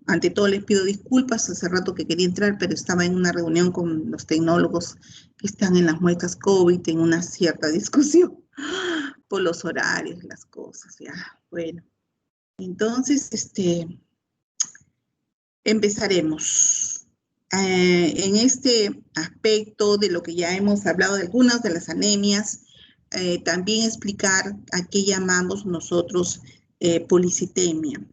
Ante todo les pido disculpas, hace rato que quería entrar, pero estaba en una reunión con los tecnólogos que están en las muestras COVID, en una cierta discusión por los horarios, las cosas, ya, bueno. Entonces, empezaremos. En este aspecto de lo que ya hemos hablado de algunas de las anemias, también explicar a qué llamamos nosotros policitemia.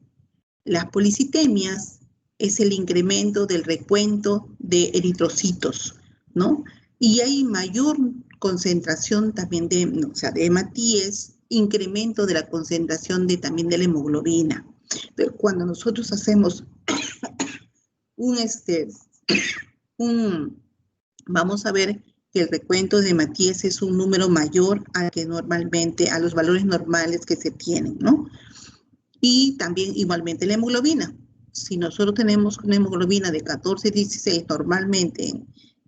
Las policitemias es el incremento del recuento de eritrocitos, ¿no? Y hay mayor concentración también de, o sea, de hematíes, incremento de la concentración también de la hemoglobina. Pero cuando nosotros hacemos vamos a ver que el recuento de hematíes es un número mayor al que normalmente, a los valores normales que se tienen, ¿no? Y también igualmente la hemoglobina. Si nosotros tenemos una hemoglobina de 14-16 normalmente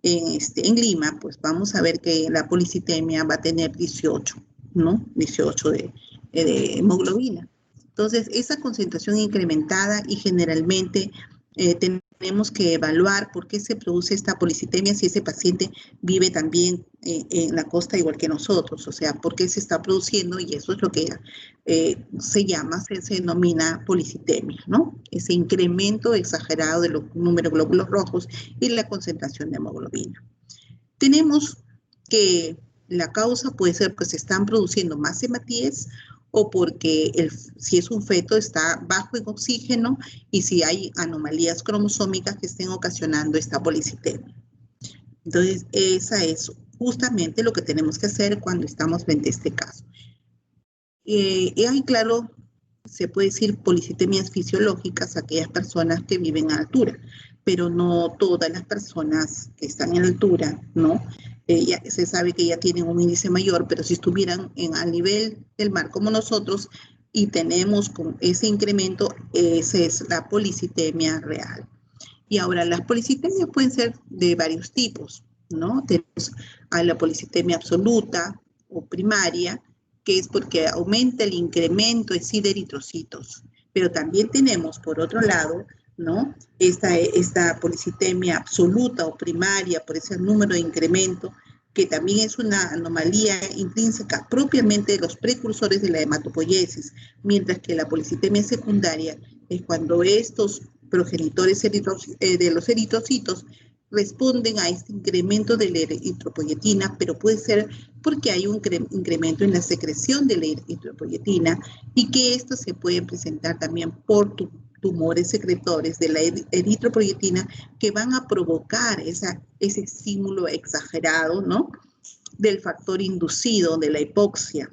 en Lima, pues vamos a ver que la policitemia va a tener 18, ¿no? 18 de hemoglobina. Entonces, esa concentración incrementada y generalmente tenemos que evaluar por qué se produce esta policitemia si ese paciente vive también en la costa igual que nosotros, o sea, por qué se está produciendo, y eso es lo que se denomina policitemia, ¿no? Ese incremento exagerado de los números de glóbulos rojos y la concentración de hemoglobina. Tenemos que la causa puede ser que se están produciendo más hematíes o porque si es un feto está bajo en oxígeno y si hay anomalías cromosómicas que estén ocasionando esta policitemia. Entonces, esa es justamente lo que tenemos que hacer cuando estamos frente a este caso. Y hay, claro, se puede decir policitemias fisiológicas a aquellas personas que viven a altura, pero no todas las personas que están en altura, ¿no? Ya se sabe que ya tienen un índice mayor, pero si estuvieran al nivel del mar como nosotros y tenemos con ese incremento, esa es la policitemia real. Y ahora, las policitemias pueden ser de varios tipos, ¿no? Tenemos a la policitemia absoluta o primaria, que es porque aumenta el incremento en sí de eritrocitos. Pero también tenemos, por otro lado, ¿no? Esta policitemia absoluta o primaria, por ese número de incremento, que también es una anomalía intrínseca propiamente de los precursores de la hematopoiesis, mientras que la policitemia secundaria es cuando estos progenitores de los eritrocitos responden a este incremento de la eritropoyetina, pero puede ser porque hay un incremento en la secreción de la eritropoyetina y que esto se puede presentar también por tumores secretores de la eritropoyetina que van a provocar ese estímulo exagerado, ¿no? Del factor inducido de la hipoxia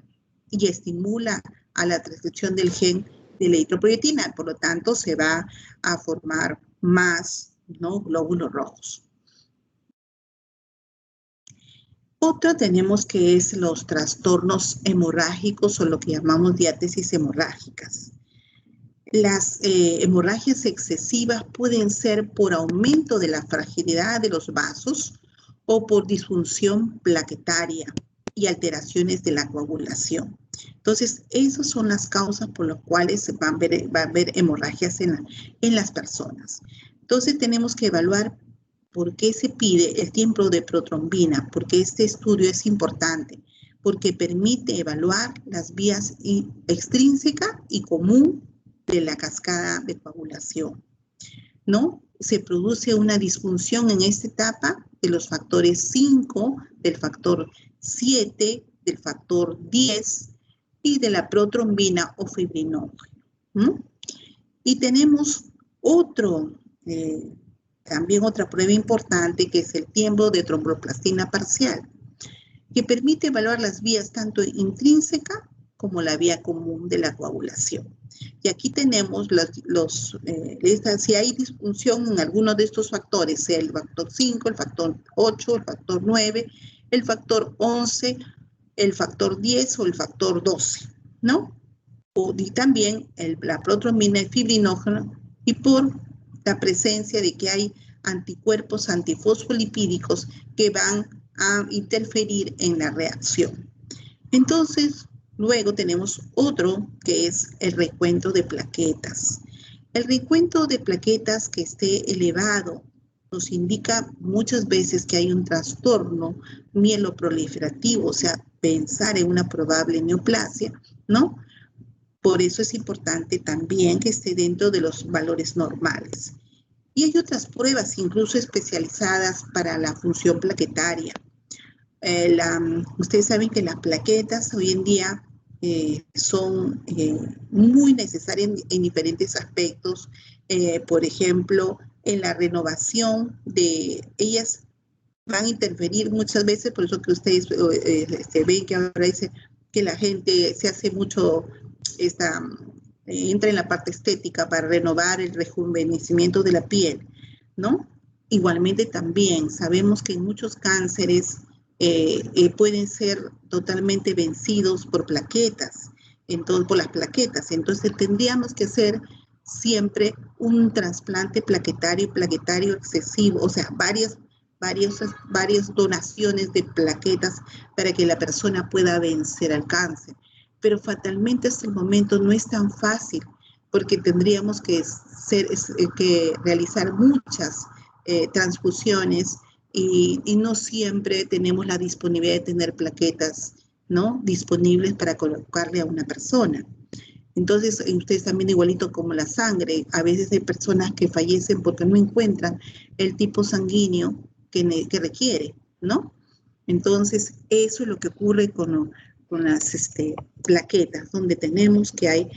y estimula a la transcripción del gen de la eritropoyetina, por lo tanto se va a formar más, ¿no? Glóbulos rojos. Otra tenemos que es los trastornos hemorrágicos o lo que llamamos diátesis hemorrágicas. Las hemorragias excesivas pueden ser por aumento de la fragilidad de los vasos o por disfunción plaquetaria y alteraciones de la coagulación. Entonces, esas son las causas por las cuales va a haber hemorragias en las personas. Entonces, tenemos que evaluar por qué se pide el tiempo de protrombina, porque este estudio es importante, porque permite evaluar las vías extrínseca y común de la cascada de coagulación, ¿no? Se produce una disfunción en esta etapa de los factores 5, del factor 7, del factor 10 y de la protrombina o fibrinógeno. Y tenemos también otra prueba importante que es el tiempo de tromboplastina parcial, que permite evaluar las vías tanto intrínseca como la vía común de la coagulación. Y aquí tenemos si hay disfunción en alguno de estos factores, sea el factor 5, el factor 8, el factor 9, el factor 11, el factor 10 o el factor 12, ¿no? Y también la protrombina y fibrinógeno, y por la presencia de que hay anticuerpos antifosfolipídicos que van a interferir en la reacción. Entonces, luego tenemos otro que es el recuento de plaquetas. El recuento de plaquetas que esté elevado nos indica muchas veces que hay un trastorno mieloproliferativo, o sea, pensar en una probable neoplasia, ¿no? Por eso es importante también que esté dentro de los valores normales. Y hay otras pruebas, incluso especializadas para la función plaquetaria. Ustedes saben que las plaquetas hoy en día son muy necesarias en diferentes aspectos. Por ejemplo, en la renovación de ellas van a interferir muchas veces, por eso que ustedes ven que ahora dice que la gente se hace mucho, entra en la parte estética para renovar el rejuvenecimiento de la piel, ¿no? Igualmente también sabemos que muchos cánceres pueden ser totalmente vencidos por plaquetas, entonces, por las plaquetas. Entonces tendríamos que hacer siempre un trasplante plaquetario excesivo, o sea, varias donaciones de plaquetas para que la persona pueda vencer al cáncer. Pero fatalmente hasta el momento no es tan fácil porque tendríamos que realizar muchas transfusiones y no siempre tenemos la disponibilidad de tener plaquetas, ¿no?, disponibles para colocarle a una persona. Entonces, ustedes también igualito como la sangre, a veces hay personas que fallecen porque no encuentran el tipo sanguíneo que requiere, ¿no? Entonces, eso es lo que ocurre con las plaquetas, donde tenemos que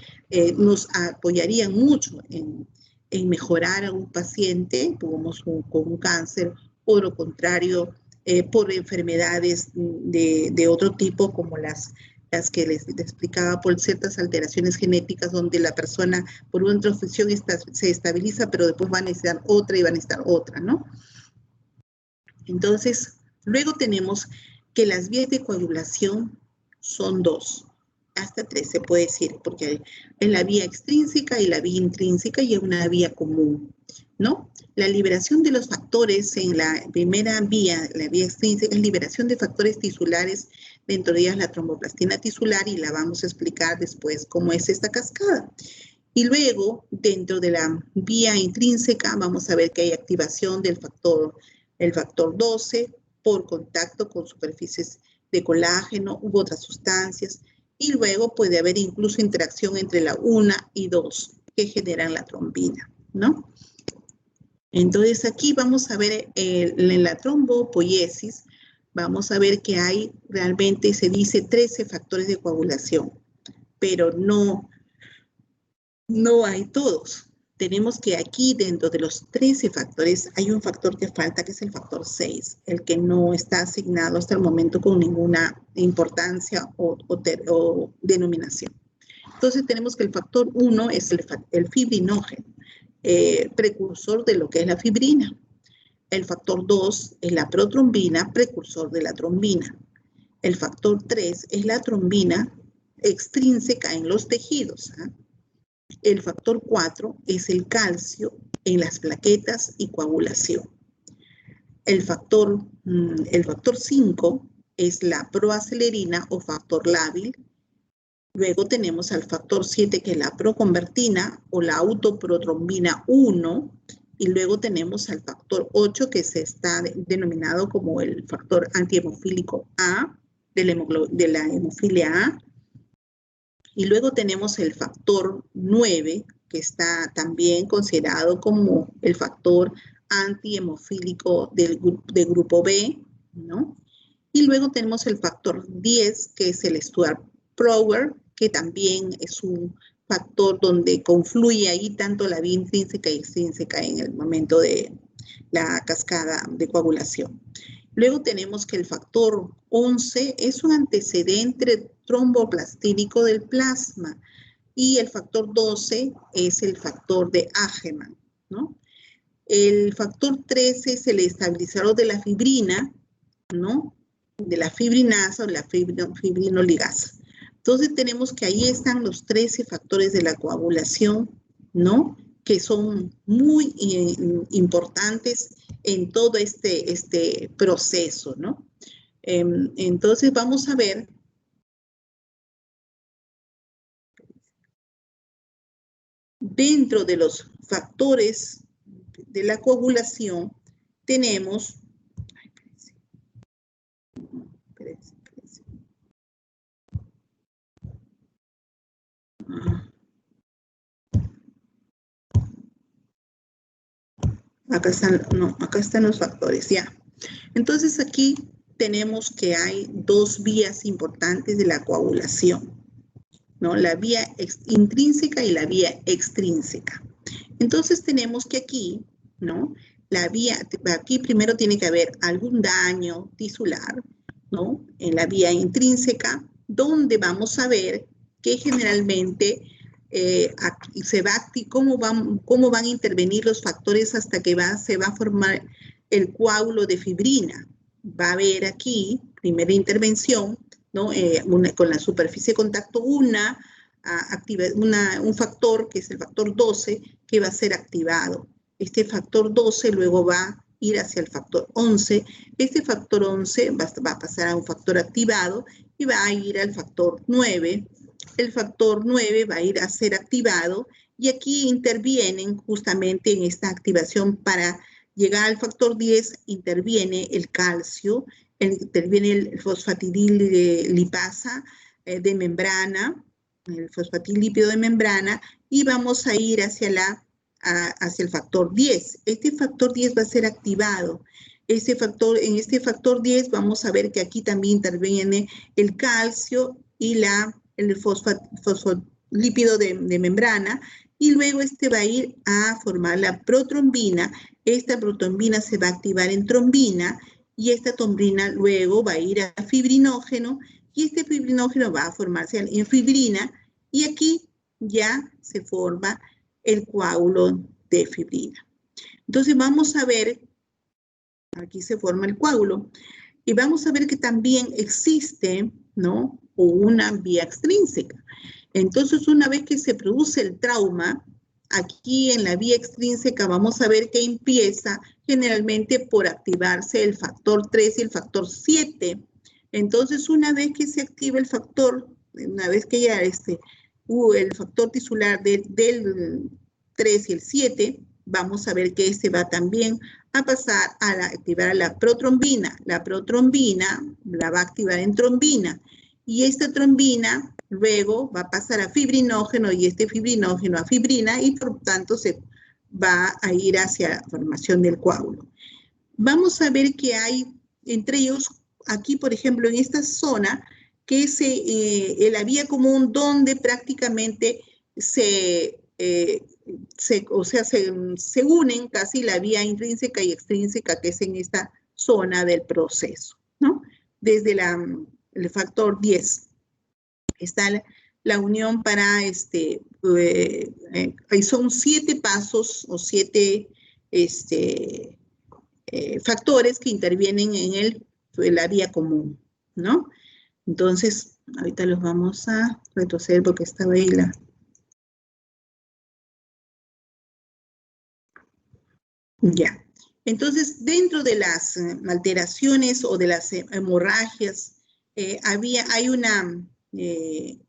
nos apoyarían mucho en mejorar a un paciente con un cáncer, o lo contrario, por enfermedades de otro tipo, como las que les explicaba, por ciertas alteraciones genéticas donde la persona por una transfusión se estabiliza, pero después va a necesitar otra y va a necesitar otra, ¿no? Entonces, luego tenemos que las vías de coagulación son dos, hasta tres se puede decir, porque es la vía extrínseca y la vía intrínseca y es una vía común, ¿no? La liberación de los factores en la primera vía, la vía extrínseca, es liberación de factores tisulares, dentro de ellas la tromboplastina tisular, y la vamos a explicar después cómo es esta cascada. Y luego, dentro de la vía intrínseca, vamos a ver que hay activación del el factor 12 por contacto con superficies de colágeno u otras sustancias, y luego puede haber incluso interacción entre la 1 y 2 que generan la trombina, ¿no? Entonces aquí vamos a ver en la trombopoiesis, vamos a ver que hay realmente, se dice 13 factores de coagulación, pero no hay todos. Tenemos que aquí dentro de los 13 factores hay un factor que falta, que es el factor 6, el que no está asignado hasta el momento con ninguna importancia o denominación. Entonces tenemos que el factor 1 es el fibrinógeno, precursor de lo que es la fibrina. El factor 2 es la protrombina, precursor de la trombina. El factor 3 es la trombina extrínseca en los tejidos, ¿eh? El factor 4 es el calcio en las plaquetas y coagulación. El factor 5 es la proacelerina o factor lábil. Luego tenemos al factor 7, que es la proconvertina o la autoprotrombina 1. Y luego tenemos al factor 8, que se está denominado como el factor antihemofílico A, de la hemofilia A. Y luego tenemos el factor 9, que está también considerado como el factor antihemofílico de grupo B, ¿no? Y luego tenemos el factor 10, que es el Stuart-Prower, que también es un factor donde confluye ahí tanto la vía intrínseca y extrínseca en el momento de la cascada de coagulación. Luego tenemos que el factor 11 es un antecedente tromboplastínico del plasma, y el factor 12 es el factor de Ageman, ¿no? El factor 13 es el estabilizador de la fibrina, ¿no?, de la fibrinasa o la fibrinoligasa. Entonces tenemos que ahí están los 13 factores de la coagulación, ¿no?, que son muy importantes en todo este proceso, ¿no? Entonces vamos a ver. dentro de los factores de la coagulación tenemos, acá están los factores, ya. Entonces aquí tenemos que hay dos vías importantes de la coagulación, ¿no? La vía intrínseca y la vía extrínseca. Entonces tenemos que aquí, ¿no? La vía, aquí primero tiene que haber algún daño tisular, ¿no? En la vía intrínseca, donde vamos a ver que generalmente cómo van a intervenir los factores hasta que se va a formar el coágulo de fibrina. Va a haber aquí, primera intervención, ¿no? Con la superficie de contacto un factor que es el factor 12 que va a ser activado. Este factor 12 luego va a ir hacia el factor 11. Este factor 11 va a pasar a un factor activado y va a ir al factor 9. El factor 9 va a ir a ser activado y aquí intervienen justamente en esta activación para llegar al factor 10, interviene el calcio, interviene el fosfatidilipasa de membrana, el fosfatidilípido de membrana, y vamos a ir hacia el factor 10. Este factor 10 va a ser activado. En este factor 10 vamos a ver que aquí también interviene el calcio y el fosfolípido de membrana, y luego va a ir a formar la protrombina. Esta protrombina se va a activar en trombina, y esta trombina luego va a ir a fibrinógeno, y este fibrinógeno va a formarse en fibrina, y aquí ya se forma el coágulo de fibrina. Entonces vamos a ver, aquí se forma el coágulo, y vamos a ver que también existe, ¿no?, una vía extrínseca. Entonces, una vez que se produce el trauma, aquí en la vía extrínseca vamos a ver que empieza generalmente por activarse el factor 3 y el factor 7. Entonces, una vez que se activa el factor, una vez que ya el factor tisular del 3 y el 7, vamos a ver que va también a pasar a activar la protrombina. La protrombina la va a activar en trombina, y esta trombina luego va a pasar a fibrinógeno, y este fibrinógeno a fibrina, y por tanto se va a ir hacia la formación del coágulo. Vamos a ver que hay entre ellos, aquí por ejemplo en esta zona, que es la vía común donde prácticamente se unen casi la vía intrínseca y extrínseca, que es en esta zona del proceso, ¿no? Desde el factor 10 está la unión para son 7 pasos o 7 factores que intervienen en la vía común, ¿no? Entonces, ahorita los vamos a retroceder porque estaba ahí Ya. Entonces, dentro de las alteraciones o de las hemorragias, hay una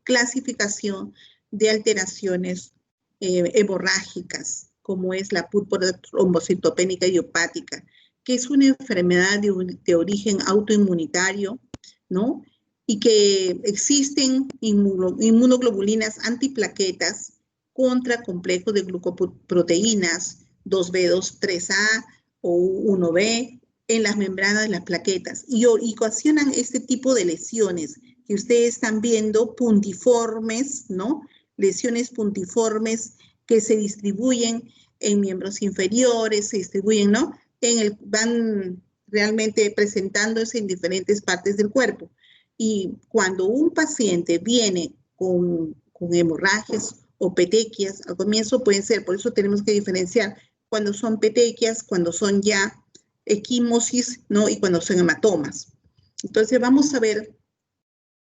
clasificación de alteraciones hemorrágicas, como es la púrpura trombocitopénica idiopática, que es una enfermedad de origen autoinmunitario, ¿no? Y que existen inmunoglobulinas antiplaquetas contra complejos de glucoproteínas 2B, 3A o 1B en las membranas de las plaquetas, y ocasionan este tipo de lesiones que ustedes están viendo, puntiformes, ¿no? Lesiones puntiformes que se distribuyen en miembros inferiores, se distribuyen, ¿no? Van realmente presentándose en diferentes partes del cuerpo. Y cuando un paciente viene con hemorragias o petequias, al comienzo pueden ser, por eso tenemos que diferenciar cuando son petequias, cuando son ya equimosis, ¿no? Y cuando son hematomas. Entonces vamos a ver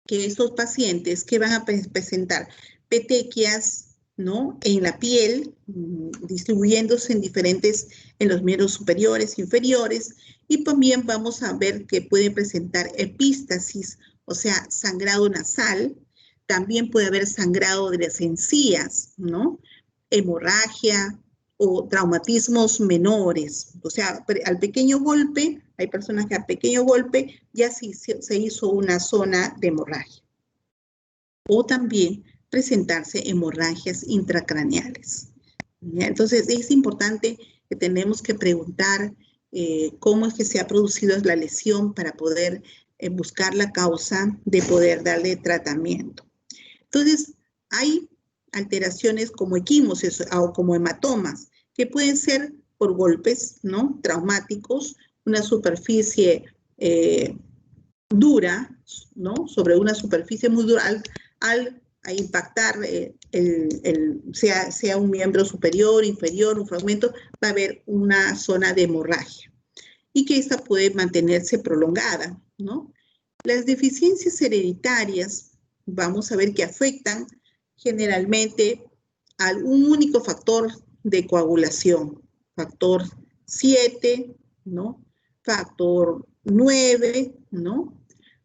que estos pacientes que van a presentar petequias, ¿no?, en la piel, distribuyéndose en los miembros superiores, inferiores, y también vamos a ver que pueden presentar epístasis, o sea, sangrado nasal. También puede haber sangrado de las encías, ¿no? hemorragia o traumatismos menores. O sea, al pequeño golpe, hay personas que al pequeño golpe ya se hizo una zona de hemorragia. O también presentarse hemorragias intracraneales. ¿Ya? Entonces, es importante que tenemos que preguntar cómo es que se ha producido la lesión para poder buscar la causa de poder darle tratamiento. Entonces, hay alteraciones como equimosis o como hematomas, que pueden ser por golpes, ¿no? Traumáticos, una superficie dura, ¿no? Sobre una superficie muy dura, al impactar sea un miembro superior, inferior, un fragmento, va a haber una zona de hemorragia y que esta puede mantenerse prolongada, ¿no? Las deficiencias hereditarias, vamos a ver que afectan generalmente a un único factor de coagulación, factor 7, ¿no? Factor 9, ¿no?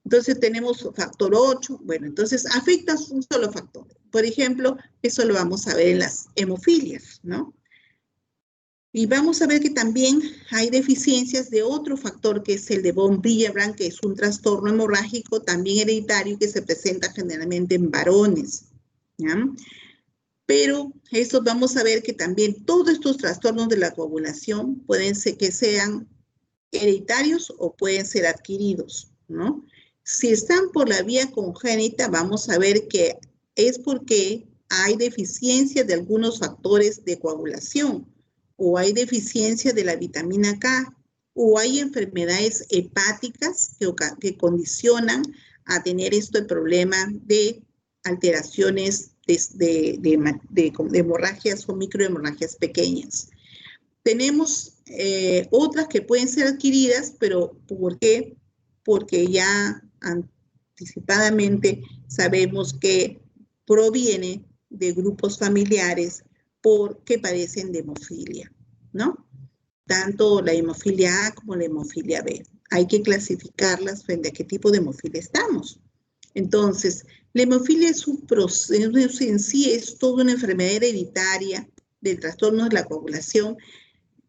Entonces tenemos factor 8, bueno, entonces afecta un solo factor. Por ejemplo, eso lo vamos a ver en las hemofilias, ¿no? Y vamos a ver que también hay deficiencias de otro factor que es el de von Willebrand, que es un trastorno hemorrágico también hereditario que se presenta generalmente en varones, ¿ya? Pero eso vamos a ver que también todos estos trastornos de la coagulación pueden ser que sean hereditarios o pueden ser adquiridos, ¿no? Si están por la vía congénita, vamos a ver que es porque hay deficiencia de algunos factores de coagulación, o hay deficiencia de la vitamina K, o hay enfermedades hepáticas que condicionan a tener el problema de alteraciones de hemorragias o microhemorragias pequeñas. Tenemos otras que pueden ser adquiridas, pero ¿por qué? Porque ya anticipadamente sabemos que proviene de grupos familiares porque padecen de hemofilia, ¿no? Tanto la hemofilia A como la hemofilia B. Hay que clasificarlas frente a qué tipo de hemofilia estamos. Entonces, la hemofilia es un proceso en sí, es toda una enfermedad hereditaria del trastorno de la coagulación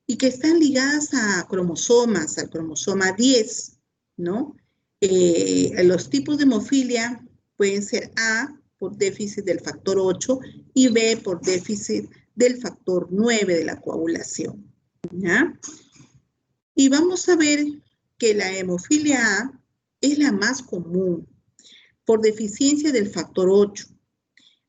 y que están ligadas a cromosomas, al cromosoma 10, ¿no? Los tipos de hemofilia pueden ser A por déficit del factor 8 y B por déficit del factor 9 de la coagulación, ¿ya? Y vamos a ver que la hemofilia A es la más común por deficiencia del factor 8.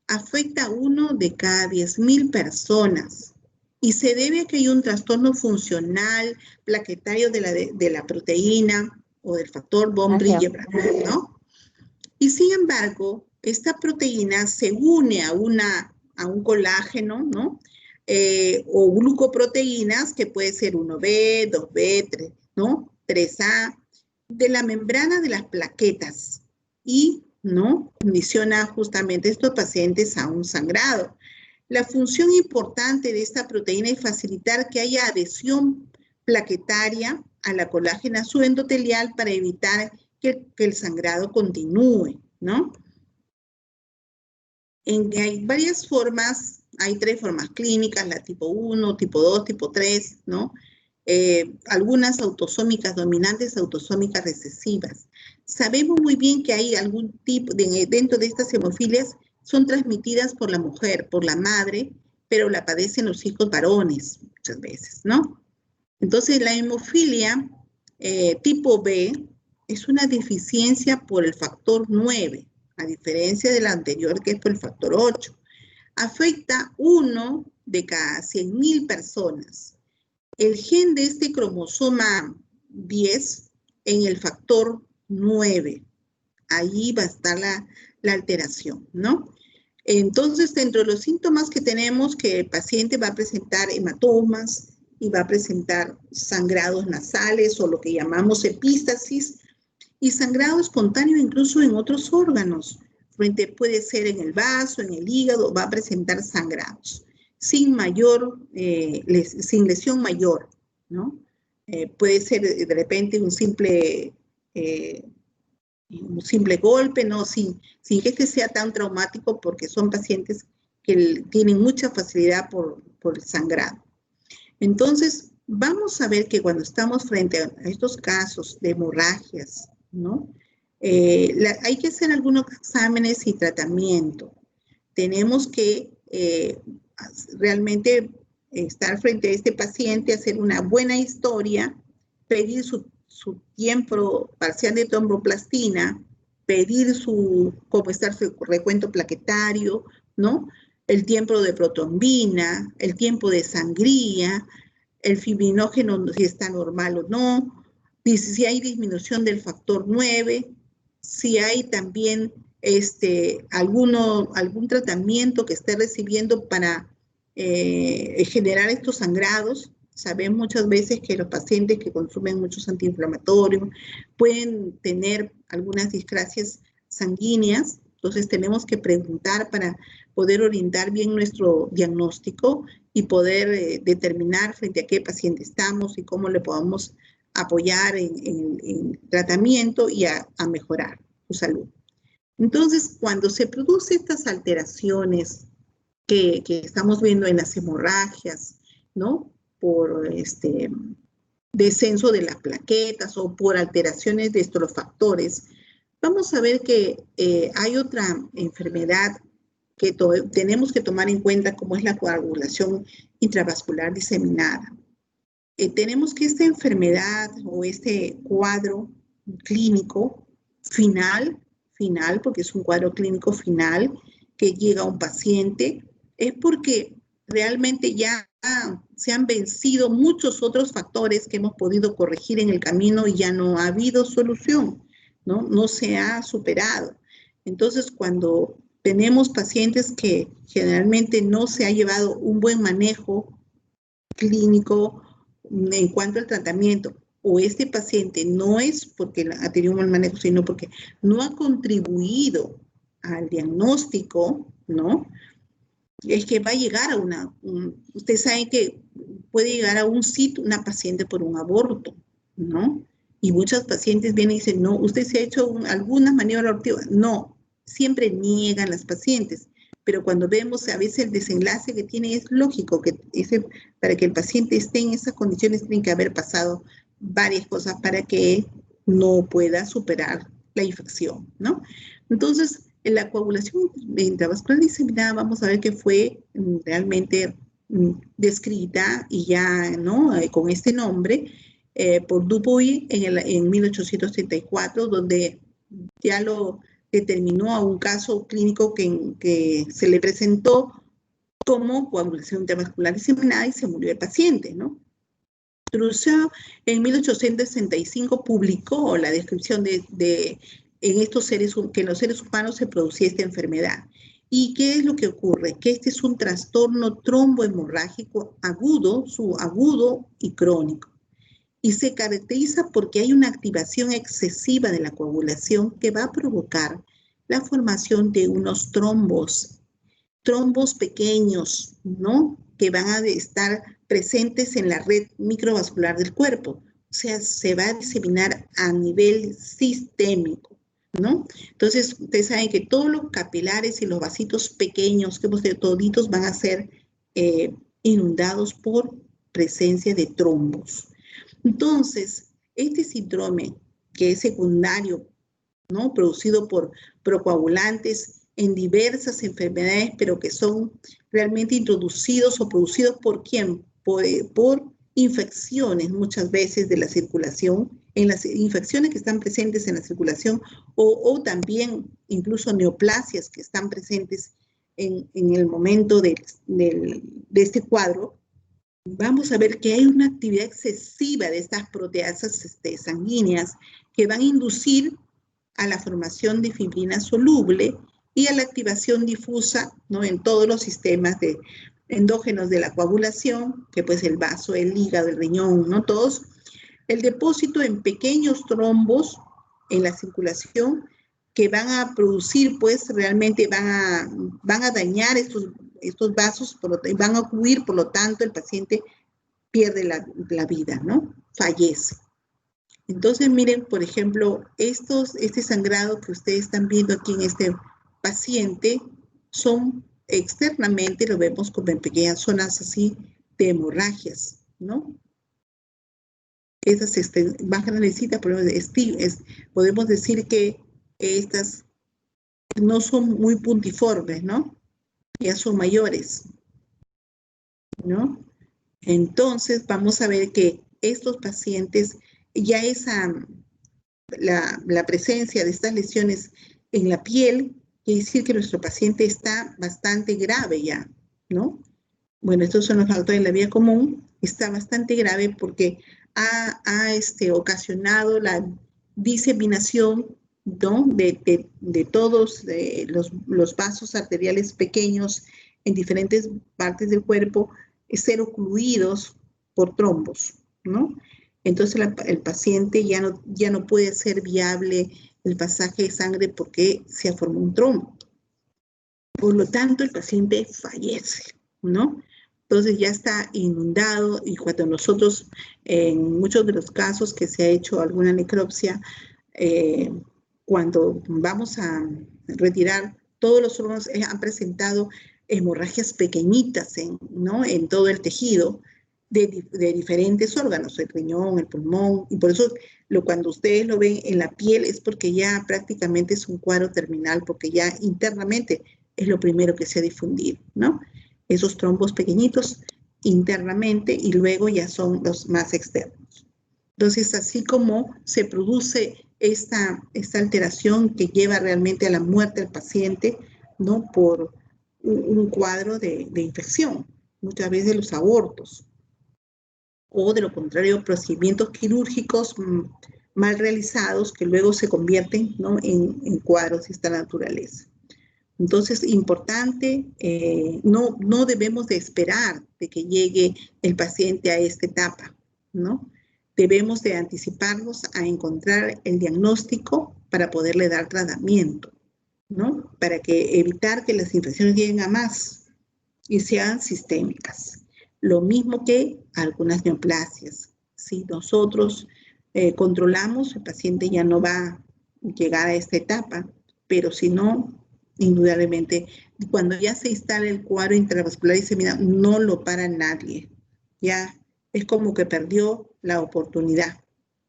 Afecta a 1 de cada 10.000 personas y se debe a que hay un trastorno funcional plaquetario de la proteína o del factor von Willebrand, ¿no? Y sin embargo, esta proteína se une a un colágeno, ¿no? O glucoproteínas, que puede ser 1B, 2B, 3, ¿no? 3A, de la membrana de las plaquetas y, ¿no? Condiciona justamente a estos pacientes a un sangrado. La función importante de esta proteína es facilitar que haya adhesión plaquetaria a la colágena subendotelial para evitar que el sangrado continúe, ¿no? Hay varias formas, hay 3 formas clínicas, la tipo 1, tipo 2, tipo 3, ¿no? Algunas autosómicas dominantes, autosómicas recesivas. Sabemos muy bien que hay algún tipo, dentro de estas hemofilias, son transmitidas por la mujer, por la madre, pero la padecen los hijos varones muchas veces, ¿no? Entonces, la hemofilia tipo B es una deficiencia por el factor 9, a diferencia de la anterior que es por el factor 8. Afecta 1 de cada 100.000 personas. El gen de este cromosoma 10 en el factor 9. Ahí va a estar la alteración, ¿no? Entonces, dentro de los síntomas que tenemos, que el paciente va a presentar hematomas y va a presentar sangrados nasales o lo que llamamos epístasis y sangrado espontáneo incluso en otros órganos. Puede ser en el vaso, en el hígado, va a presentar sangrados sin lesión mayor, ¿no? Puede ser de repente un simple golpe, ¿no? Sin que este sea tan traumático porque son pacientes que tienen mucha facilidad por el sangrado. Entonces, vamos a ver que cuando estamos frente a estos casos de hemorragias, ¿no? Hay que hacer algunos exámenes y tratamiento. Tenemos que realmente estar frente a este paciente, hacer una buena historia, pedir su tiempo parcial de tromboplastina, pedir cómo está su recuento plaquetario, ¿no? El tiempo de protrombina, el tiempo de sangría, el fibrinógeno si está normal o no, si hay disminución del factor 9, si hay también algún tratamiento que esté recibiendo para generar estos sangrados. Sabemos muchas veces que los pacientes que consumen muchos antiinflamatorios pueden tener algunas discrasias sanguíneas, entonces tenemos que preguntar para poder orientar bien nuestro diagnóstico y poder determinar frente a qué paciente estamos y cómo le podamos apoyar en tratamiento y a mejorar su salud. Entonces, cuando se producen estas alteraciones que estamos viendo en las hemorragias, ¿no? Por descenso de las plaquetas o por alteraciones de estos factores, vamos a ver que hay otra enfermedad que tenemos que tomar en cuenta, como es la coagulación intravascular diseminada. Tenemos que esta enfermedad o este cuadro clínico final, porque es un cuadro clínico final que llega a un paciente, es porque realmente ya se han vencido muchos otros factores que hemos podido corregir en el camino y ya no ha habido solución, ¿no? No se ha superado. Entonces, cuando tenemos pacientes que generalmente no se ha llevado un buen manejo clínico en cuanto al tratamiento, o este paciente no es porque ha tenido un mal manejo, sino porque no ha contribuido al diagnóstico, ¿no? Es que va a llegar a ustedes saben que puede llegar a un sitio una paciente por un aborto, ¿no? Y muchas pacientes vienen y dicen, no, ¿usted se ha hecho alguna maniobra abortiva? No, siempre niegan las pacientes, pero cuando vemos a veces el desenlace que tiene es lógico, que para que el paciente esté en esas condiciones tienen que haber pasado varias cosas para que no pueda superar la infección, ¿no? Entonces, en la coagulación intravascular diseminada vamos a ver que fue realmente descrita y ya, ¿no? Con este nombre por Dupuy en 1834, donde ya lo determinó a un caso clínico que se le presentó como coagulación intravascular diseminada y se murió el paciente, ¿no? Trudeau en 1865 publicó la descripción en estos seres, que en los seres humanos se producía esta enfermedad. ¿Y qué es lo que ocurre? Que este es un trastorno trombohemorrágico agudo, subagudo y crónico. Y se caracteriza porque hay una activación excesiva de la coagulación que va a provocar la formación de unos trombos pequeños, ¿no? Que van a estar presentes en la red microvascular del cuerpo. O sea, se va a diseminar a nivel sistémico, ¿no? Entonces, ustedes saben que todos los capilares y los vasitos pequeños que hemos tenido, toditos van a ser inundados por presencia de trombos. Entonces, este síndrome que es secundario, ¿no? Producido por procoagulantes en diversas enfermedades, pero que son realmente introducidos o producidos por ¿quién? Por infecciones muchas veces de la circulación, en las infecciones que están presentes en la circulación o también incluso neoplasias que están presentes en el momento de este cuadro. Vamos a ver que hay una actividad excesiva de estas proteasas sanguíneas que van a inducir a la formación de fibrina soluble y a la activación difusa, ¿no? En todos los sistemas endógenos de la coagulación, que pues el vaso, el hígado, el riñón, ¿no? Todos. El depósito en pequeños trombos en la circulación que van a producir, pues realmente van a dañar estos vasos, van a ocurrir, por lo tanto, el paciente pierde la vida, ¿no? Fallece. Entonces, miren, por ejemplo, este sangrado que ustedes están viendo aquí en este paciente son externamente lo vemos como en pequeñas zonas así de hemorragias, ¿no? Esas bajan la necesita, pero podemos decir que estas no son muy puntiformes, ¿no? Ya son mayores, ¿no? Entonces vamos a ver que estos pacientes, ya la presencia de estas lesiones en la piel, quiere decir que nuestro paciente está bastante grave ya, ¿no? Bueno, estos son los factores de la vía común, está bastante grave porque ha ocasionado la diseminación, ¿no? de todos los vasos arteriales pequeños en diferentes partes del cuerpo, ser ocluidos por trombos, ¿no? Entonces el paciente ya no puede ser viable el pasaje de sangre porque se ha formado un trombo. Por lo tanto, el paciente fallece, ¿no? Entonces ya está inundado y cuando nosotros, en muchos de los casos que se ha hecho alguna necropsia, cuando vamos a retirar, todos los órganos han presentado hemorragias pequeñitas, ¿no? En todo el tejido de diferentes órganos, el riñón, el pulmón, y por eso cuando ustedes lo ven en la piel es porque ya prácticamente es un cuadro terminal, porque ya internamente es lo primero que se ha difundido, ¿no? Esos trombos pequeñitos internamente y luego ya son los más externos. Entonces, así como se produce esta alteración que lleva realmente a la muerte del paciente, ¿no? Por un cuadro de infección, muchas veces los abortos, o de lo contrario, procedimientos quirúrgicos mal realizados que luego se convierten, ¿no? en cuadros de esta naturaleza. Entonces, importante, no debemos de esperar de que llegue el paciente a esta etapa, ¿no? Debemos de anticiparnos a encontrar el diagnóstico para poderle dar tratamiento, ¿no? Para evitar que las infecciones lleguen a más y sean sistémicas. Lo mismo que algunas neoplasias. Si nosotros controlamos, el paciente ya no va a llegar a esta etapa, pero si no, indudablemente, cuando ya se instala el cuadro intravascular diseminado, no lo para nadie. Ya es como que perdió la oportunidad,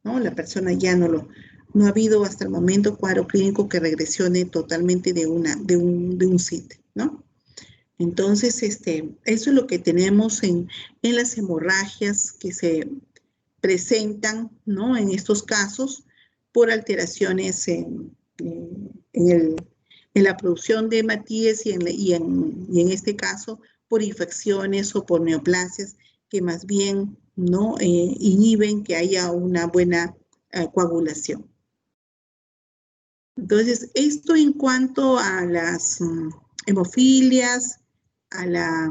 ¿no? La persona ya no ha habido hasta el momento cuadro clínico que regresione totalmente de un SIT, ¿no? Entonces, eso es lo que tenemos en las hemorragias que se presentan, ¿no? En estos casos por alteraciones en la producción de hematíes y en este caso por infecciones o por neoplasias que más bien no inhiben que haya una buena coagulación. Entonces, esto en cuanto a las hemofilias, a la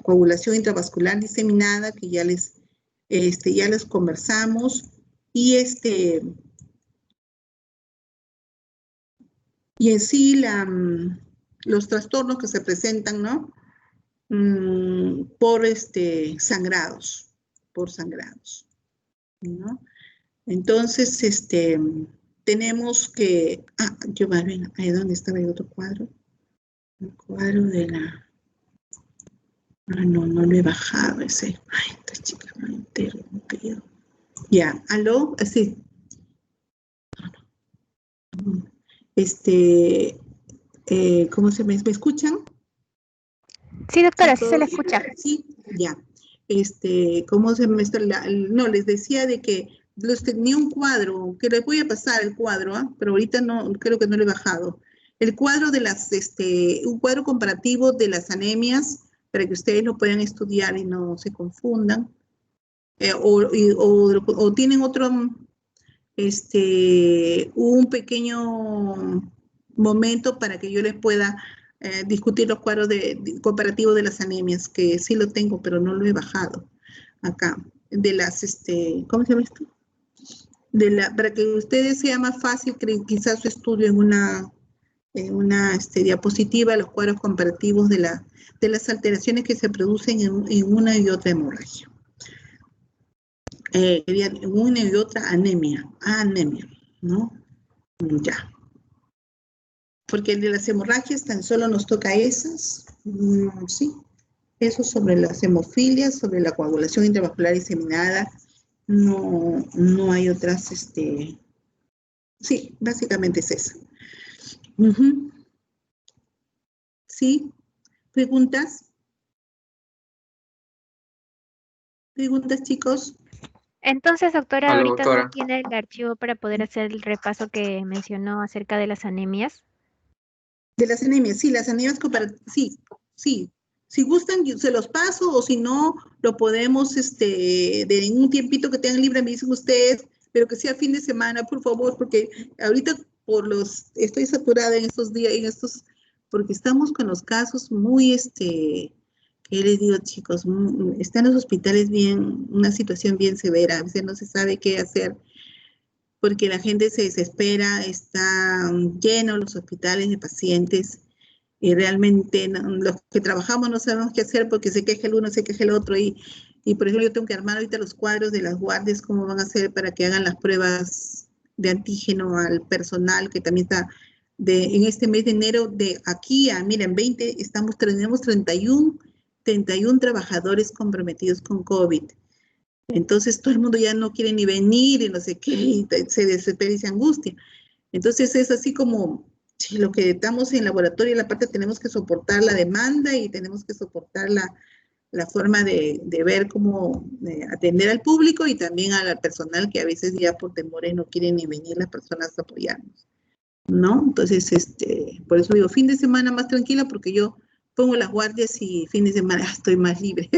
coagulación intravascular diseminada, que ya les conversamos, y en sí los trastornos que se presentan, ¿no? Por sangrados, ¿no? Entonces, tenemos que, yo más bien, ahí donde estaba el otro cuadro, el cuadro de la, no lo he bajado ese, esta chica me ha interrumpido. Ya, ¿aló? Sí. ¿Cómo se me escuchan? Sí, doctora, sí se le escucha. Sí, ya. ¿Cómo se me está? No, les decía de que tenía un cuadro, que les voy a pasar el cuadro, pero ahorita no, creo que no lo he bajado. El cuadro de un cuadro comparativo de las anemias, para que ustedes lo puedan estudiar y no se confundan. O tienen otro, un pequeño momento para que yo les pueda discutir los cuadros comparativos de las anemias, que sí lo tengo, pero no lo he bajado acá. De las, ¿cómo se llama esto? Para que ustedes sea más fácil, quizás su estudio en una diapositiva, los cuadros comparativos de las alteraciones que se producen en una y otra hemorragia. Una y otra anemia, ¿no? Ya. porque el de las hemorragias tan solo nos toca esas. Sí, eso sobre las hemofilias, sobre la coagulación intravascular diseminada, no hay otras, sí, básicamente es eso. ¿Sí? ¿Preguntas? ¿Preguntas, chicos? Entonces, doctora, Aló, ahorita no doctora. tiene el archivo para poder hacer el repaso que mencionó acerca de las anemias. De las anemias, sí, las anemias comparativas, sí. Si gustan, yo se los paso, o si no, lo podemos, de un tiempito que tengan libre, me dicen ustedes, pero que sea fin de semana, por favor, porque ahorita estoy saturada en estos días, porque estamos con los casos muy, ¿qué les digo, chicos? Están los hospitales una situación bien severa, a veces no se sabe qué hacer, porque la gente se desespera, están llenos los hospitales de pacientes, y realmente los que trabajamos no sabemos qué hacer porque se queja el uno, se queja el otro, y por ejemplo yo tengo que armar ahorita los cuadros de las guardias, cómo van a hacer para que hagan las pruebas de antígeno al personal que también está en este mes de enero, de aquí a, miren, tenemos 31 trabajadores comprometidos con COVID. Entonces todo el mundo ya no quiere ni venir y no sé qué, y se desespera y se angustia. Entonces es así como si lo que estamos en laboratorio, la parte tenemos que soportar la demanda y tenemos que soportar la forma de ver cómo atender al público y también al personal que a veces ya por temores no quieren ni venir las personas a apoyarnos, ¿no? Entonces, por eso digo, fin de semana más tranquila porque yo pongo las guardias y fin de semana estoy más libre.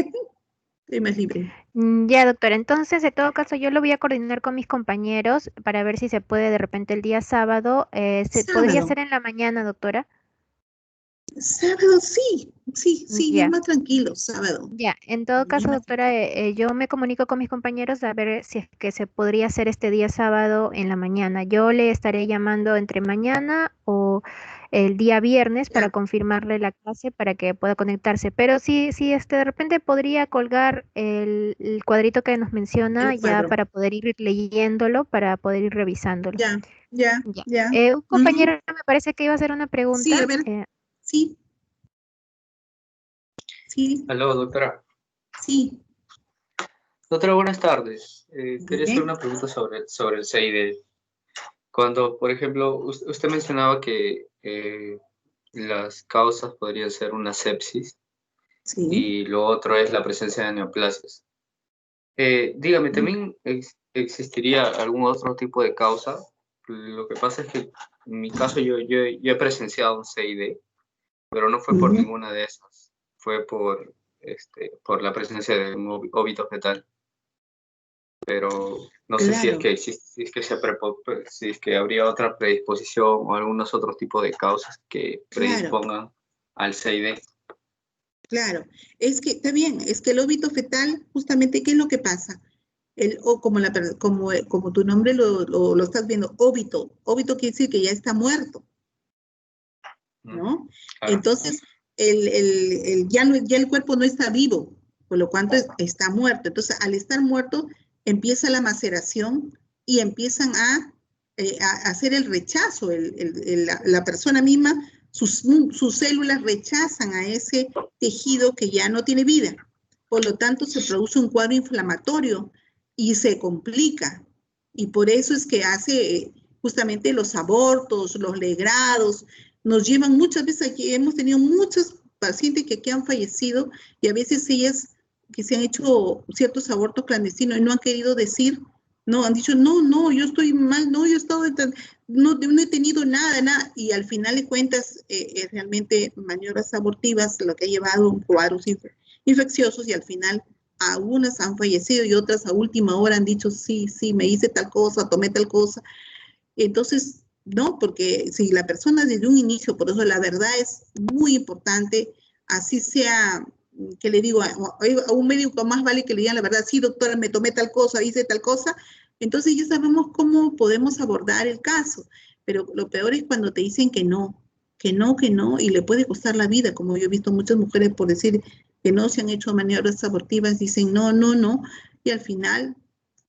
Estoy más libre. Ya, doctora. Entonces, de todo caso, yo lo voy a coordinar con mis compañeros para ver si se puede de repente el día sábado. ¿Podría Sábado. ser en la mañana, doctora? Sábado, sí, es Ya. más tranquilo, sábado. Ya, en todo caso, Mañana, doctora, yo me comunico con mis compañeros a ver si es que se podría hacer este día sábado en la mañana. Yo le estaré llamando entre mañana o el día viernes para ya, confirmarle la clase para que pueda conectarse. Pero sí, de repente podría colgar el cuadrito que nos menciona el ya cuadro. para poder ir leyéndolo, para poder ir revisándolo. Ya, ya, Ya. ya. Un Ujú. compañero me parece que iba a hacer una Sí, a pregunta. ver, sí, sí, Aló, doctora. sí. Doctora, buenas tardes. Quería hacer Dime. una pregunta sobre el CID. Cuando, por ejemplo, usted mencionaba que las causas podrían ser una sepsis Sí. y lo otro es la presencia de neoplasias. Dígame, ¿también existiría algún otro tipo de causa? Lo que pasa es que en mi caso yo he presenciado un CID, pero no fue por Ujú. ninguna de esas. Fue por la presencia de un óbito fetal. Pero no sé si es Claro, que, si es que habría otra predisposición o algunos otros tipos de causas que claro, predispongan al CID. claro. Es que está bien, es que el óbito fetal, justamente, ¿qué es lo que pasa? Como tu nombre lo estás viendo, óbito. Óbito quiere decir que ya está muerto, ¿no? Claro. Entonces, ya el cuerpo no está vivo, por lo cual está muerto. Entonces, al estar muerto, empieza la maceración y empiezan a hacer el rechazo. La persona misma, sus células rechazan a ese tejido que ya no tiene vida. Por lo tanto, se produce un cuadro inflamatorio y se complica. Y por eso es que hace justamente los abortos, los legrados, nos llevan muchas veces aquí, hemos tenido muchos pacientes que aquí han fallecido y a veces ellas que se han hecho ciertos abortos clandestinos y no han querido decir, no, han dicho, no, yo estoy mal, no, yo he estado, no he tenido nada, y al final de cuentas realmente maniobras abortivas lo que ha llevado a cuadros infecciosos y al final algunas han fallecido y otras a última hora han dicho, sí, me hice tal cosa, tomé tal cosa. Entonces, no, porque si la persona desde un inicio, por eso la verdad es muy importante, así sea, que le digo, a un médico más vale que le digan la verdad, sí, doctora, me tomé tal cosa, hice tal cosa, entonces ya sabemos cómo podemos abordar el caso, pero lo peor es cuando te dicen que no, y le puede costar la vida, como yo he visto muchas mujeres por decir que no se han hecho maniobras abortivas, dicen no, y al final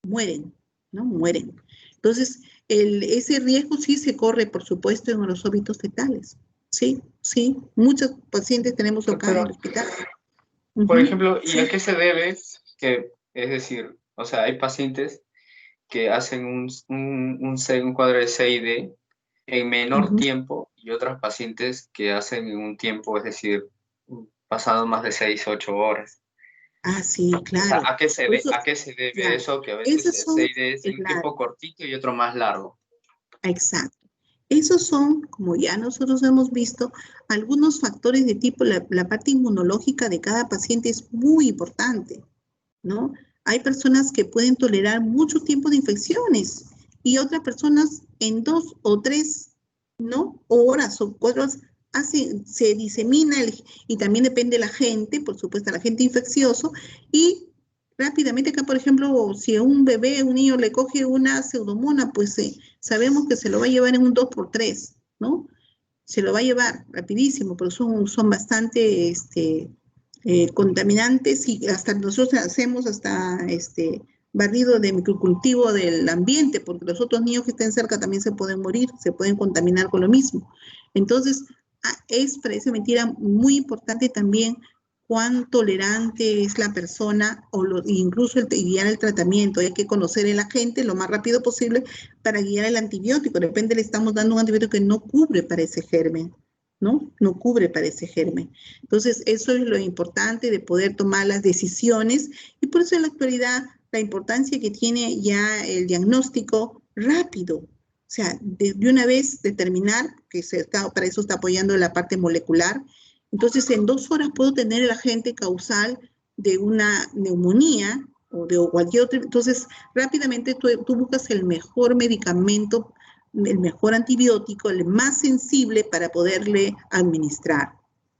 mueren, ¿no? Mueren. Entonces, ese riesgo sí se corre, por supuesto, en los óbitos fetales. Sí, sí, muchos pacientes tenemos acá en el Pero, hospital. por Ujú, ejemplo, ¿y sí. a qué se debe que, es decir, o sea, hay pacientes que hacen un cuadro de CID en menor Ujú. tiempo y otros pacientes que hacen en un tiempo, es decir, pasado más de 6, 8 horas? Ah, sí, O sea, claro. Por eso, ¿a qué se debe ya, eso? Que a veces esas el son, 6D es en un claro, tiempo cortito y otro más largo. exacto. Esos son, como ya nosotros hemos visto, algunos factores de tipo, la parte inmunológica de cada paciente es muy importante, ¿no? Hay personas que pueden tolerar mucho tiempo de infecciones y otras personas en 2 o 3, ¿no? Horas o 4 horas se disemina y también depende de la gente, por supuesto, la gente infeccioso y rápidamente acá, por ejemplo, si a un bebé, un niño le coge una pseudomona, pues sabemos que se lo va a llevar en un 2 por 3, ¿no? Se lo va a llevar rapidísimo, pero son bastante contaminantes y hasta nosotros hacemos hasta barrido de microcultivo del ambiente, porque los otros niños que estén cerca también se pueden morir, se pueden contaminar con lo mismo. Entonces, parece mentira, muy importante también cuán tolerante es la persona o incluso guiar el tratamiento. Hay que conocer el agente lo más rápido posible para guiar el antibiótico. De repente le estamos dando un antibiótico que no cubre para ese germen, ¿no? No cubre para ese germen. Entonces, eso es lo importante de poder tomar las decisiones y por eso en la actualidad la importancia que tiene ya el diagnóstico rápido. O sea, de una vez determinar que para eso está apoyando la parte molecular. Entonces, en 2 horas puedo tener el agente causal de una neumonía o de cualquier otro. Entonces, rápidamente tú buscas el mejor medicamento, el mejor antibiótico, el más sensible para poderle administrar,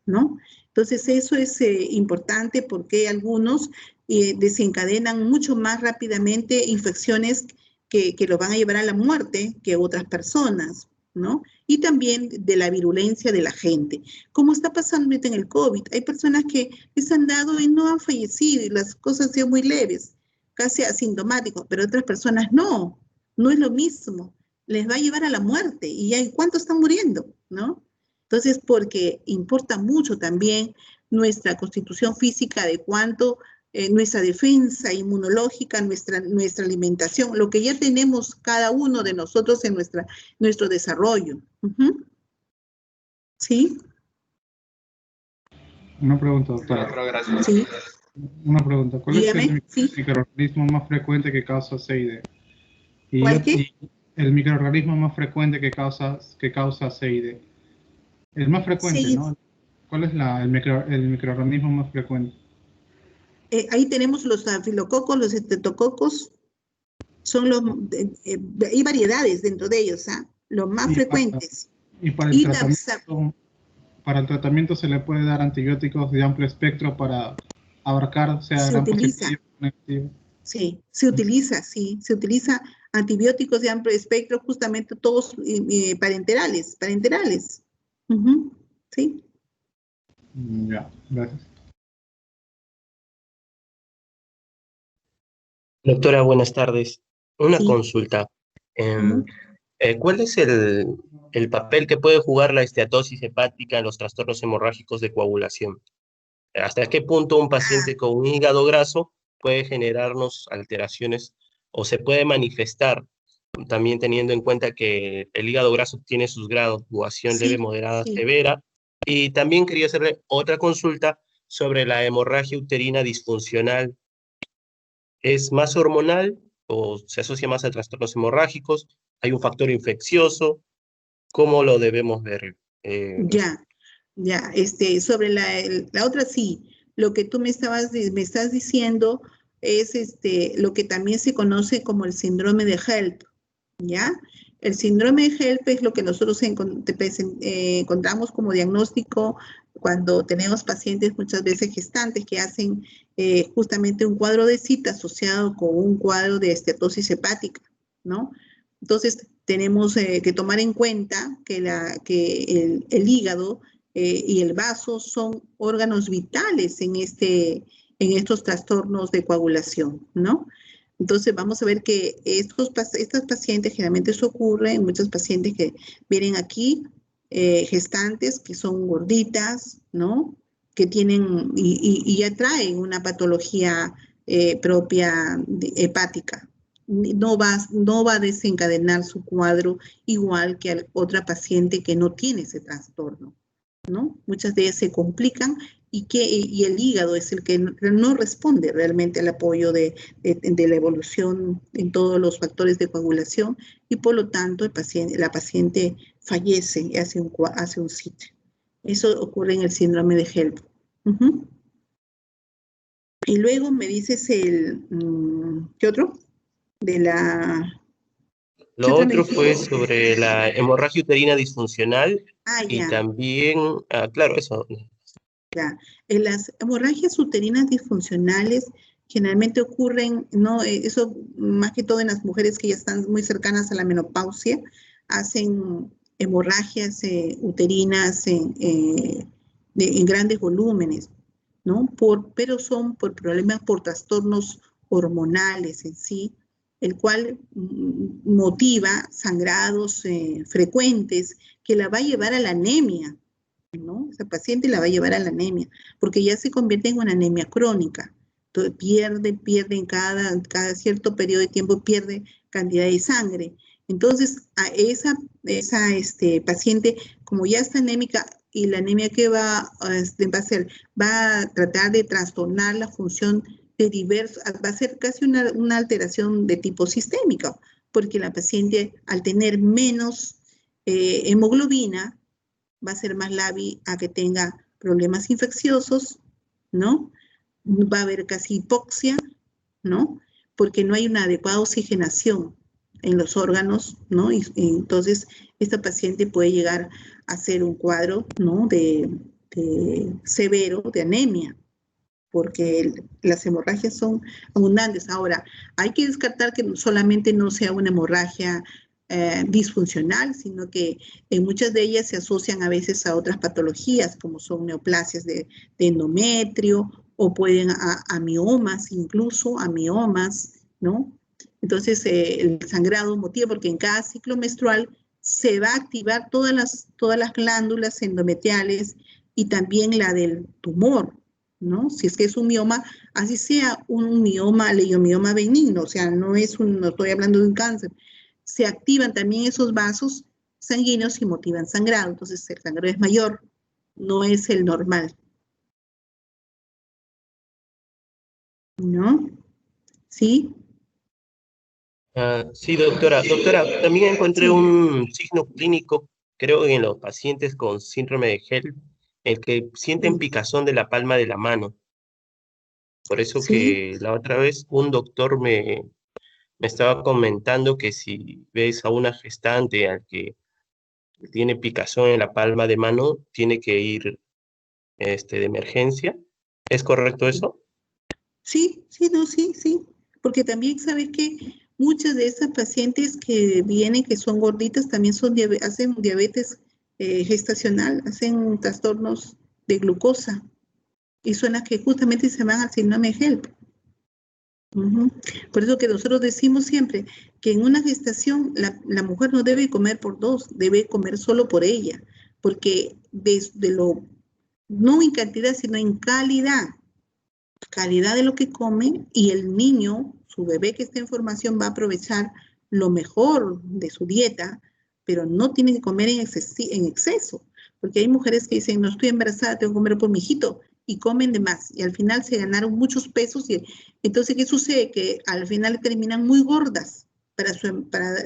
¿no? Entonces, eso es importante porque algunos desencadenan mucho más rápidamente infecciones que lo van a llevar a la muerte que otras personas, ¿no? Y también de la virulencia de la gente. Como está pasando ahorita en el COVID, hay personas que les han dado y no han fallecido y las cosas han sido muy leves, casi asintomáticos, pero otras personas no, no es lo mismo. Les va a llevar a la muerte y hay cuántos están muriendo, ¿no? Entonces, porque importa mucho también nuestra constitución física de cuánto nuestra defensa inmunológica, nuestra alimentación, lo que ya tenemos cada uno de nosotros en nuestro desarrollo. ¿Sí? Una pregunta, doctora. Gracias. Sí. Una pregunta. ¿Cuál es Dígame, el sí. microorganismo más frecuente que causa CID? ¿Cuál qué? El microorganismo más frecuente que causa CID. El más frecuente, Sí. ¿no? ¿Cuál es el microorganismo más frecuente? Ahí tenemos los afilococos, los estreptococos, son hay variedades dentro de ellos, ¿ah? Los más Y frecuentes. para el Y tratamiento se le puede dar antibióticos de amplio espectro para abarcar, sea se gran utiliza, positivo, negativo. sí, se utiliza antibióticos de amplio espectro, justamente todos parenterales. Sí. Ya, gracias. Doctora, buenas tardes. Una Sí. consulta. ¿Cuál es el papel que puede jugar la esteatosis hepática en los trastornos hemorrágicos de coagulación? ¿Hasta qué punto un paciente con un hígado graso puede generarnos alteraciones o se puede manifestar, también teniendo en cuenta que el hígado graso tiene sus grados, coagulación leve, Sí, moderada, sí. severa? Y también quería hacerle otra consulta sobre la hemorragia uterina disfuncional. ¿Es más hormonal o se asocia más a trastornos hemorrágicos? ¿Hay un factor infeccioso? ¿Cómo lo debemos ver? Ya, sobre la otra sí, lo que tú me estás diciendo es lo que también se conoce como el síndrome de HELP, ¿ya? El síndrome de HELP es lo que nosotros encontramos como diagnóstico cuando tenemos pacientes muchas veces gestantes que hacen justamente un cuadro de cita asociado con un cuadro de esteatosis hepática, ¿no? Entonces, tenemos que tomar en cuenta que el hígado y el vaso son órganos vitales en estos trastornos de coagulación, ¿no? Entonces vamos a ver que estas pacientes, generalmente eso ocurre en muchos pacientes que vienen aquí gestantes que son gorditas, ¿no? Que tienen y ya traen una patología propia hepática. No va a desencadenar su cuadro igual que a otra paciente que no tiene ese trastorno, ¿no? Muchas de ellas se complican y el hígado es el que no responde realmente al apoyo de la evolución en todos los factores de coagulación y por lo tanto la paciente fallece y hace un SIT. Eso ocurre en el síndrome de HELP. Y luego me dices ¿qué otro? Lo otro fue sobre la hemorragia uterina disfuncional y ya. también, claro, eso. Ya. En las hemorragias uterinas disfuncionales generalmente ocurren, ¿no? Eso más que todo en las mujeres que ya están muy cercanas a la menopausia, hacen hemorragias uterinas en grandes volúmenes, ¿no? Pero son por problemas, por trastornos hormonales en sí, el cual motiva sangrados frecuentes que la va a llevar a la anemia, ¿no? Esa paciente la va a llevar a la anemia, porque ya se convierte en una anemia crónica. Entonces pierde en cada cierto periodo de tiempo, pierde cantidad de sangre. Entonces, a esa paciente, como ya está anémica, y la anemia que va a hacer, va a tratar de trastornar la función de va a ser casi una alteración de tipo sistémica, porque la paciente, al tener menos hemoglobina, va a ser más lábil a que tenga problemas infecciosos, ¿no? Va a haber casi hipoxia, ¿no? Porque no hay una adecuada oxigenación en los órganos, ¿no? Y entonces esta paciente puede llegar a ser un cuadro, ¿no? Severo de anemia, porque las hemorragias son abundantes. Ahora, hay que descartar que solamente no sea una hemorragia disfuncional, sino que muchas de ellas se asocian a veces a otras patologías, como son neoplasias de endometrio, o pueden a miomas, incluso a miomas, ¿no? Entonces, el sangrado motiva, porque en cada ciclo menstrual se va a activar todas las glándulas endometriales y también la del tumor, ¿no? Si es que es un mioma, así sea un mioma, leiomioma benigno, o sea, no estoy hablando de un cáncer, se activan también esos vasos sanguíneos y motivan sangrado, entonces el sangrado es mayor, no es el normal, ¿no? ¿Sí? Sí, doctora. Doctora, también encontré un signo clínico, creo, en los pacientes con síndrome de HELP, el que sienten picazón de la palma de la mano. Por eso que la otra vez un doctor me estaba comentando que si ves a una gestante al que tiene picazón en la palma de mano, tiene que ir de emergencia. ¿Es correcto eso? Sí, porque también sabes que muchas de esas pacientes que vienen, que son gorditas, también hacen diabetes gestacional, hacen trastornos de glucosa, y son las que justamente se van al síndrome de HELP. Por eso que nosotros decimos siempre que en una gestación la mujer no debe comer por dos, debe comer solo por ella, porque no en cantidad, sino en calidad de lo que comen, y el niño, su bebé que está en formación, va a aprovechar lo mejor de su dieta, pero no tiene que comer en exceso, porque hay mujeres que dicen, no estoy embarazada, tengo que comer por mi hijito, y comen de más, y al final se ganaron muchos pesos, y entonces, ¿qué sucede? Que al final terminan muy gordas para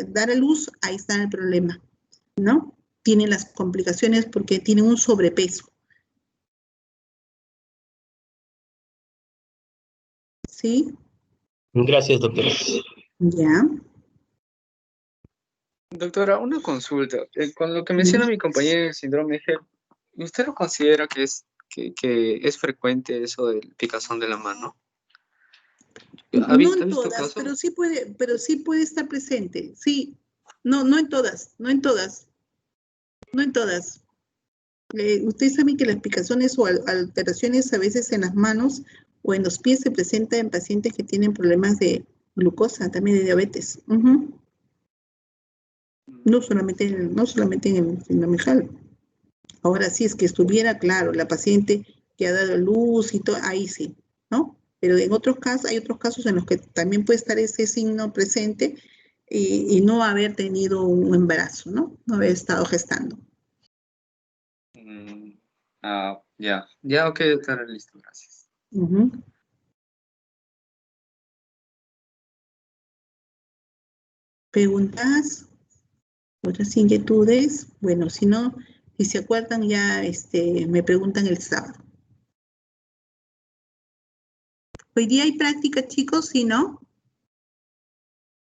dar a luz. Ahí está el problema, ¿no? Tienen las complicaciones porque tienen un sobrepeso. ¿Sí? Gracias, doctora. Ya. Doctora, una consulta. Con lo que menciona mi compañera del síndrome de HELP, ¿usted lo considera que es frecuente eso del picazón de la mano? No en todas, pero sí puede estar presente. Sí, no en todas. Ustedes saben que las picazones o alteraciones a veces en las manos o en los pies se presentan en pacientes que tienen problemas de glucosa, también de diabetes. No solamente en el síndrome HELP. Ahora sí, es que estuviera claro, la paciente que ha dado luz y todo, ahí sí, ¿no? Pero en otros casos, hay otros casos en los que también puede estar ese signo presente y no haber tenido un embarazo, ¿no? No haber estado gestando. Ya, ok, doctora, listo, gracias. Ujú. ¿Preguntas? ¿Otras inquietudes? Bueno, si no, si se acuerdan ya me preguntan el sábado. Hoy día hay práctica, chicos, ¿sí, no?